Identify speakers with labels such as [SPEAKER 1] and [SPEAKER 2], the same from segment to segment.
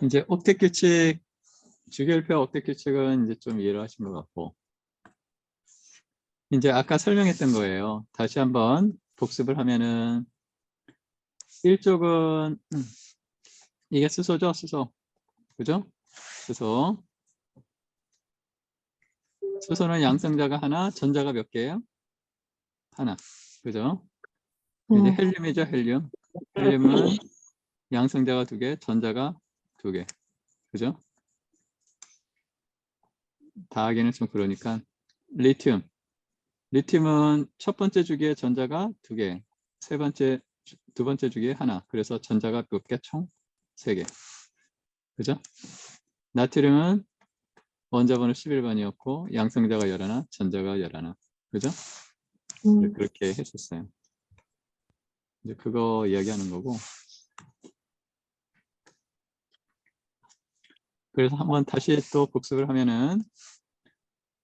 [SPEAKER 1] 이제 옥텟 규칙, 주기율표 옥텟 규칙은 이제 좀 이해를 하신 것 같고, 이제 아까 설명했던 거예요. 다시 한번 복습을 하면은 1쪽은 이게 수소죠, 수소. 그죠? 수소. 수소는 양성자가 하나, 전자가 몇 개예요? 하나. 그죠? 이제 헬륨이죠, 헬륨. 헬륨은 양성자가 두 개, 전자가 두 개. 그죠? 다 하기는 좀 그러니까. 리튬. 리튬은 첫 번째 주기에 전자가 두 개, 두 번째 주기에 하나. 그래서 전자가 몇 개? 총 세 개. 그죠? 나트륨은 원자번호 11번이었고 양성자가 11, 전자가 11. 그죠? 네, 그렇게 했었어요. 이제 그거 이야기하는 거고. 그래서 한번 다시 또 복습을 하면은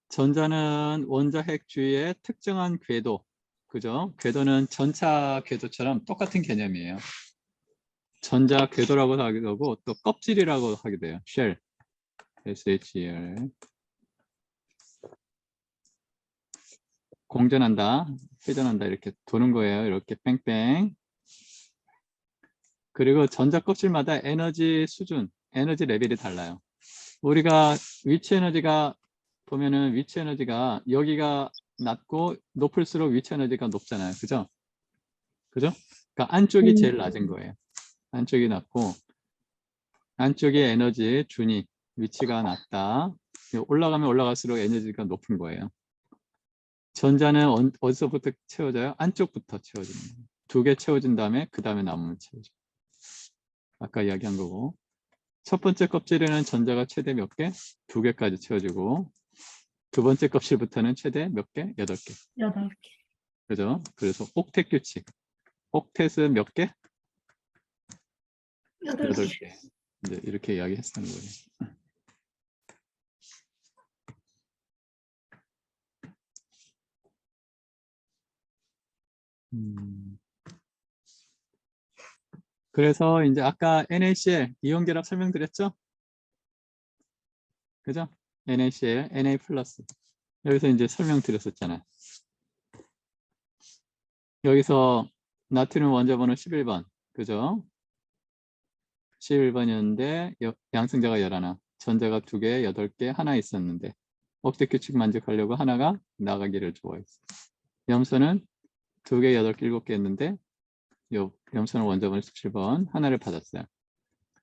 [SPEAKER 1] 전자는 원자 핵 주위의 특정한 궤도. 그죠? 궤도는 전차 궤도처럼 똑같은 개념이에요. 전자 궤도라고 하기도 하고 또 껍질이라고 하게 돼요. 쉘. SHL. 공전한다, 회전한다 이렇게 도는 거예요. 이렇게 뺑뺑. 그리고 전자 껍질마다 에너지 수준, 에너지 레벨이 달라요. 우리가 위치 에너지가 보면은 위치 에너지가 여기가 낮고 높을수록 위치 에너지가 높잖아요. 그죠? 그죠? 그러니까 안쪽이 제일 낮은 거예요. 안쪽이 낮고 안쪽의 에너지 준위 위치가 낮다. 올라가면 올라갈수록 에너지가 높은 거예요. 전자는 어디서부터 채워져요? 안쪽부터 채워집니다. 두 개 채워진 다음에 그 다음에 남으면 채워져요. 아까 이야기한 거고. 첫 번째 껍질에는 전자가 최대 몇 개? 두 개까지 채워지고 두 번째 껍질부터는 최대 몇 개? 8개.
[SPEAKER 2] 8개.
[SPEAKER 1] 그죠? 그래서 옥텟 규칙. 옥텟은 몇 개? 8개. 이제 이렇게 이야기했다는 거예요. 그래서 이제 아까 NaCl 이온결합 설명드렸죠? 그죠? NaCl, Na 플러스. 여기서 이제 설명드렸었잖아요. 여기서 나트륨 원자번호 11번. 그죠? 11번이었는데 양성자가 11, 전자가 2개, 8개, 하나 있었는데 옥텟 규칙 만족하려고 하나가 나가기를 좋아했어요. 염소는 2개, 8개, 7개 했는데 염소는 원자번호 17번 하나를 받았어요.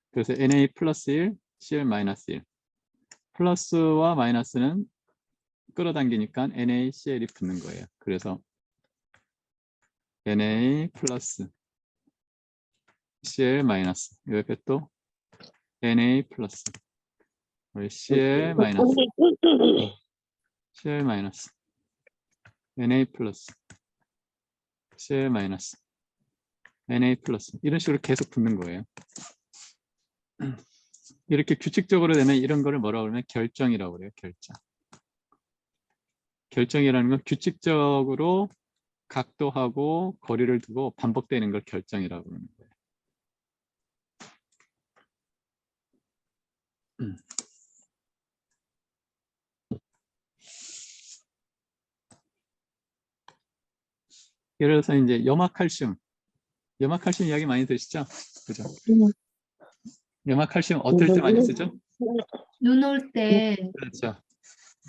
[SPEAKER 1] 그래서 Na 플러스 1, Cl 마이너스 1. 플러스와 마이너스는 끌어당기니까 NaCl이 붙는 거예요. 그래서 Na 플러스 Cl 마이너스 옆에 또 Na 플러스 Cl 마이너스 Cl 마이너스 Na 플러스 Cl 마이너스 Na 플러스 이런 식으로 계속 붙는 거예요. 이렇게 규칙적으로 되면 이런 거를 뭐라고 그러면 결정이라고 그래요. 결정. 결정이라는 건 규칙적으로 각도하고 거리를 두고 반복되는 걸 결정이라고 그러는 거예요. 예를 들어서 이제 염화칼슘 이야기 많이 들으시죠? 그죠? 염화칼슘 어떨 때 많이 쓰죠?
[SPEAKER 2] 눈 올 때.
[SPEAKER 1] 그렇죠.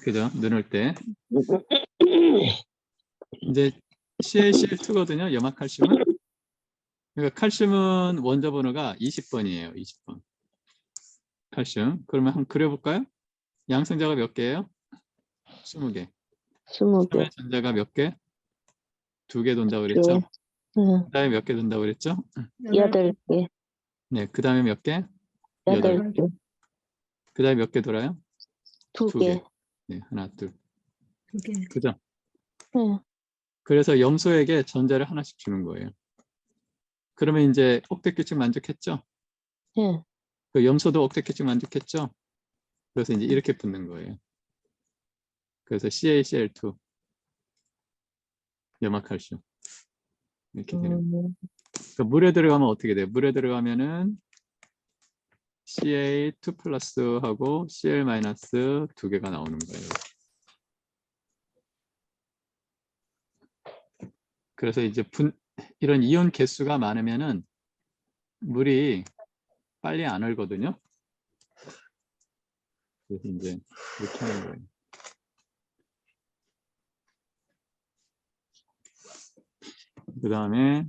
[SPEAKER 1] 그죠? 눈 올 때. 이제 CaCl2거든요. 염화칼슘은. 그러니까 칼슘은 원자 번호가 20번이에요. 20번. 칼슘. 그러면 한번 그려볼까요? 양성자가 몇 개예요? 20개.
[SPEAKER 3] 20개.
[SPEAKER 1] 전자가 몇 개? 2개 돈다고 그랬죠? 그 다음에 몇 개 돈다고 그랬죠?
[SPEAKER 3] 8개.
[SPEAKER 1] 네, 그 다음에 몇 개?
[SPEAKER 3] 8개.
[SPEAKER 1] 그 다음에 몇 개 돌아요?
[SPEAKER 3] 2개.
[SPEAKER 1] 네, 하나, 둘.
[SPEAKER 2] 2개.
[SPEAKER 1] 그죠?
[SPEAKER 3] 네.
[SPEAKER 1] 그래서 염소에게 전자를 하나씩 주는 거예요. 그러면 이제 옥텟 규칙 만족했죠?
[SPEAKER 3] 네.
[SPEAKER 1] 그 염소도 옥텟 규칙 만족했죠? 그래서 이제 이렇게 붙는 거예요. 그래서 CaCl2 염화칼슘 이렇게 되는 거예요. 그러니까 물에 들어가면 어떻게 돼요? 물에 들어가면은 Ca2 플러스하고 Cl 마이너스 두 개가 나오는 거예요. 그래서 이제 이런 이온 개수가 많으면은 물이 빨리 안 얼거든요. 그래서 이제 이렇게 하는 거예요. 그 다음에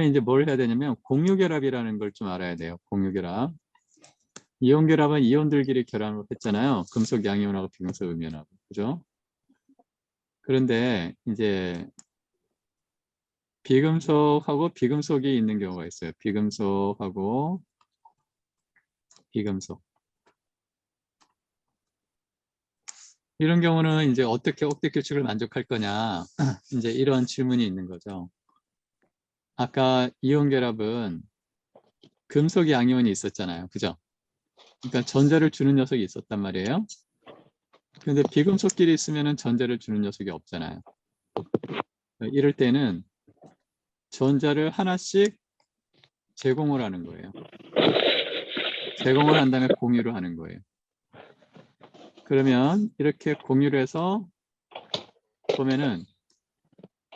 [SPEAKER 1] 이제 뭘 해야 되냐면 공유결합이라는 걸 좀 알아야 돼요. 공유결합. 이온결합은 이온들끼리 결합을 했잖아요. 금속 양이온하고 비금속 음이온하고. 그죠? 그런데 이제 비금속하고 비금속이 있는 경우가 있어요. 비금속하고 비금속. 이런 경우는 이제 어떻게 옥텟 규칙을 만족할 거냐. 이제 이런 질문이 있는 거죠. 아까 이온 결합은 금속 양이온이 있었잖아요. 그죠? 그러니까 전자를 주는 녀석이 있었단 말이에요. 근데 비금속끼리 있으면 전자를 주는 녀석이 없잖아요. 이럴 때는 전자를 하나씩 제공을 하는 거예요. 제공을 한 다음에 공유를 하는 거예요. 그러면 이렇게 공유를 해서 보면은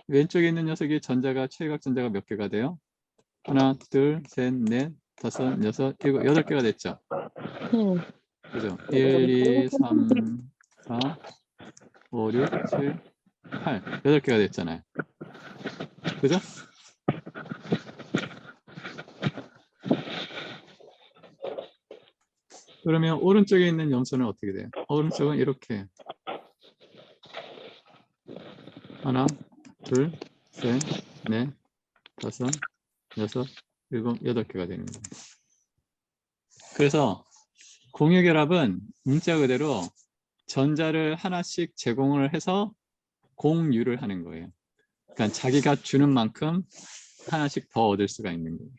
[SPEAKER 1] 왼쪽에 있는 녀석이 전자가 최각 전자가 몇 개가 돼요? 하나, 둘, 셋, 넷, 다섯, 여섯, 일곱, 여덟 개가 됐죠. 그죠? 1, 2, 3, 4, 5, 6, 7, 8, 8개가 됐잖아요. 그죠? 그러면 오른쪽에 있는 염소는 어떻게 돼요? 오른쪽은 이렇게 하나, 둘, 셋, 넷, 다섯, 여섯, 일곱, 여덟 개가 되는 거예요. 그래서 공유결합은 문자 그대로 전자를 하나씩 제공을 해서 공유를 하는 거예요. 그러니까 자기가 주는 만큼 하나씩 더 얻을 수가 있는 거예요.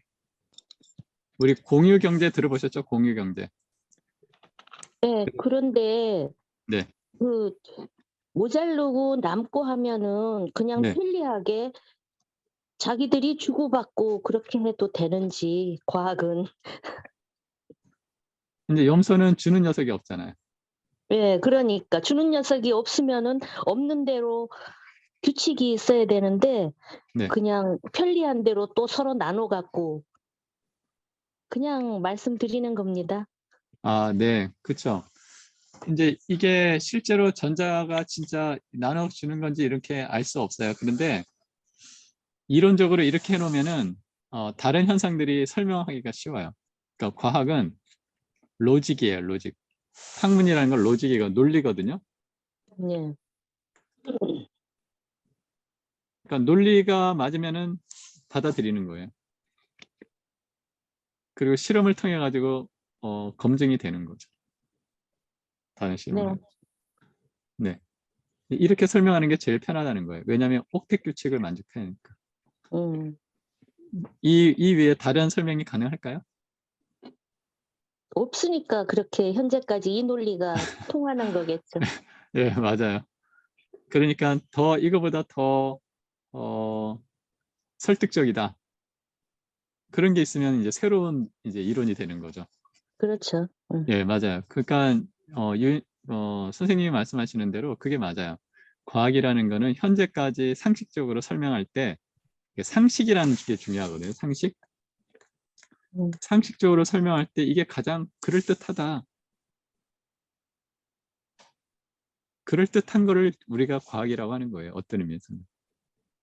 [SPEAKER 1] 우리 공유경제 들어보셨죠? 공유경제.
[SPEAKER 3] 네, 그런데
[SPEAKER 1] 네.
[SPEAKER 3] 그 모자르고 남고 하면은 그냥
[SPEAKER 1] 네.
[SPEAKER 3] 편리하게 자기들이 주고받고 그렇게 해도 되는지 과학은.
[SPEAKER 1] 이제 염소는 주는 녀석이 없잖아요.
[SPEAKER 3] 예, 그러니까 주는 녀석이 없으면은 없는 대로 규칙이 있어야 되는데
[SPEAKER 1] 네.
[SPEAKER 3] 그냥 편리한 대로 또 서로 나눠 갖고 그냥 말씀드리는 겁니다.
[SPEAKER 1] 아, 네. 그렇죠. 이제 이게 실제로 전자가 진짜 나눠주는 건지 이렇게 알 수 없어요. 그런데 이론적으로 이렇게 해놓으면은 다른 현상들이 설명하기가 쉬워요. 그러니까 과학은 로직이에요. 로직. 학문이라는 건 로직이고 논리거든요.
[SPEAKER 3] 예.
[SPEAKER 1] 그러니까 논리가 맞으면은 받아들이는 거예요. 그리고 실험을 통해 가지고 검증이 되는 거죠. 다른 실험을. 네. 이렇게 설명하는 게 제일 편하다는 거예요. 왜냐하면 옥텟 규칙을 만족하니까. 이 외에 다른 설명이 가능할까요?
[SPEAKER 3] 없으니까 그렇게 현재까지 이 논리가 통하는 거겠죠.
[SPEAKER 1] 네, 맞아요. 그러니까 더 이거보다 더 설득적이다. 그런 게 있으면 이제 새로운 이제 이론이 되는 거죠.
[SPEAKER 3] 그렇죠.
[SPEAKER 1] 예, 맞아요. 그러니까 선생님이 말씀하시는 대로 그게 맞아요. 과학이라는 거는 현재까지 상식적으로 설명할 때 상식이라는 게 중요하거든요. 상식. 상식적으로 설명할 때 이게 가장 그럴듯하다. 그럴듯한 거를 우리가 과학이라고 하는 거예요. 어떤 의미에서는.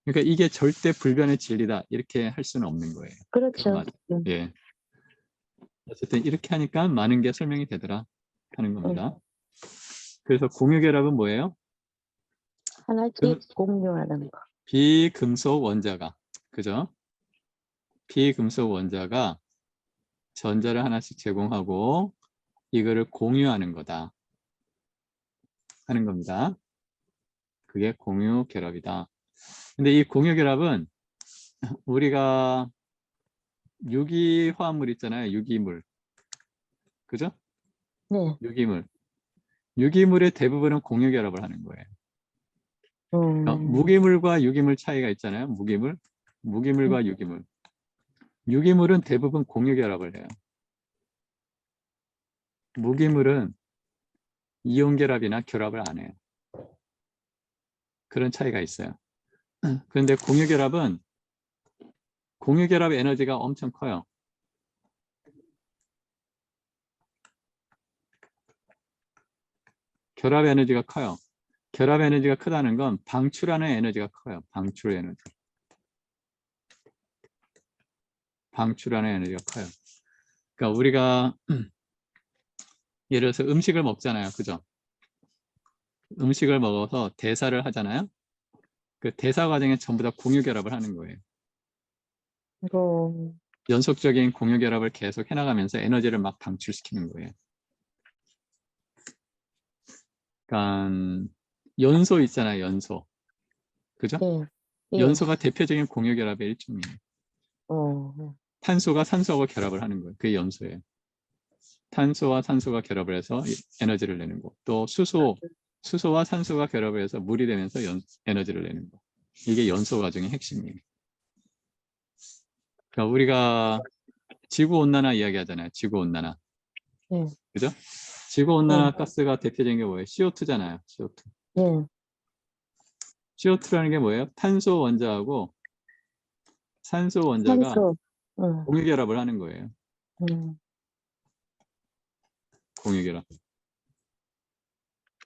[SPEAKER 1] 그러니까 이게 절대 불변의 진리다. 이렇게 할 수는 없는 거예요.
[SPEAKER 3] 그렇죠.
[SPEAKER 1] 예. 어쨌든 이렇게 하니까 많은 게 설명이 되더라 하는 겁니다. 그래서 공유결합은 뭐예요?
[SPEAKER 3] 하나씩 공유하는 거.
[SPEAKER 1] 비금속 원자가, 그죠? 비금속 원자가 전자를 하나씩 제공하고 이거를 공유하는 거다 하는 겁니다. 그게 공유결합이다. 근데 이 공유결합은 우리가 유기화합물 있잖아요. 유기물. 그죠?
[SPEAKER 3] 네.
[SPEAKER 1] 유기물. 유기물의 대부분은 공유결합을 하는 거예요. 무기물과 유기물 차이가 있잖아요. 무기물. 무기물과 유기물. 유기물은 대부분 공유결합을 해요. 무기물은 이온결합이나 결합을 안 해요. 그런 차이가 있어요. 그런데 공유결합 에너지가 엄청 커요. 결합 에너지가 커요. 결합 에너지가 크다는 건 방출하는 에너지가 커요. 방출 에너지. 방출하는 에너지가 커요. 그러니까 우리가 예를 들어서 음식을 먹잖아요. 그죠? 음식을 먹어서 대사를 하잖아요. 그 대사 과정에 전부 다 공유결합을 하는 거예요.
[SPEAKER 3] 어,
[SPEAKER 1] 연속적인 공유결합을 계속 해나가면서 에너지를 막 방출시키는 거예요. 그러니까 연소 있잖아요. 연소. 그죠?
[SPEAKER 3] 예, 예,
[SPEAKER 1] 연소가 대표적인 공유결합의 일종이에요.
[SPEAKER 3] 어,
[SPEAKER 1] 탄소가 산소하고 결합을 하는 거예요. 그게 연소예요. 탄소와 산소가 결합을 해서 에너지를 내는 거. 또 수소와 산소가 결합을 해서 물이 되면서 에너지를 내는 거. 이게 연소 과정의 핵심이에요. 그러니까 우리가 지구온난화 이야기하잖아요. 지구온난화.
[SPEAKER 3] 예,
[SPEAKER 1] 그죠? 지구온난화 가스가 대표적인 게 뭐예요? CO2잖아요. CO2.
[SPEAKER 3] 예,
[SPEAKER 1] CO2라는 게 뭐예요? 탄소 원자하고 산소 원자가
[SPEAKER 3] 산소,
[SPEAKER 1] 공유결합을 하는 거예요.
[SPEAKER 3] 음,
[SPEAKER 1] 공유결합.